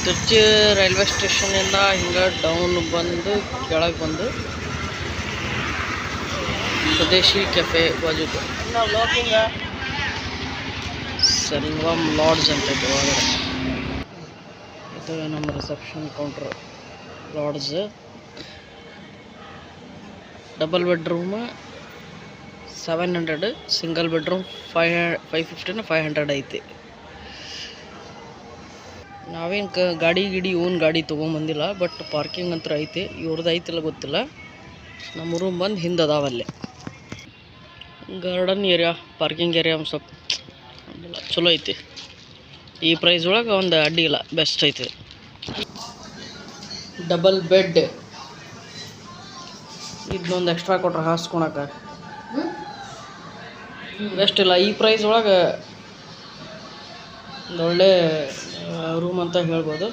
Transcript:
ತಿರ್ಚಿ railway ಸ್ಟೇಷನಿಂದ ಹಿಂಗೆ down ಬಂದು ಕೆಳಗೆ ಬಂದು ಸ್ವದೇಶಿ ಕೆಫೆ ಬಾಜುದು ಸೆಲ್ವಮ್ ಲಾಡ್ಜ್ ಅಂತ ಐತೆ ಒಳಗಡೆ. ಇದು ನಮ್ಮ reception counter lodge. Double bedroom 700, single bedroom 550 500 ಐತಿ. ನಾವೇನು ಗಾಡಿ ಓನ್ ಗಾಡಿ ತೊಗೊಂಬಂದಿಲ್ಲ, ಬಟ್ ಪಾರ್ಕಿಂಗ್ ಅಂತ ಐತಿ. ಇವ್ರದ್ದು ಐತಿಲ್ಲ ಗೊತ್ತಿಲ್ಲ. ನಮ್ಮ ರೂಮ್ ಬಂದು ಹಿಂದೆ ಅದಾವಲ್ಲೇ. ಗಾರ್ಡನ್ ಏರಿಯಾ, ಪಾರ್ಕಿಂಗ್ ಏರಿಯಾ ಒಂದು ಸ್ವಲ್ಪ ಚಲೋ ಐತಿ. ಈ ಪ್ರೈಸ್ ಒಳಗೆ ಒಂದು ಅಡ್ಡಿ ಇಲ್ಲ, ಬೆಸ್ಟ್ ಐತಿ. ಡಬಲ್ ಬೆಡ್ ಇದನ್ನೊಂದು ಎಕ್ಸ್ಟ್ರಾ ಕೊಟ್ರೆ ಹಾಸ್ಕೊಳಕ ಬೆಸ್ಟ್ ಇಲ್ಲ. ಈ ಪ್ರೈಸ್ ಒಳಗೆ ಒಂದು ಒಳ್ಳೆ ರೂಮ್ ಅಂತ ಹೇಳ್ಬೋದು.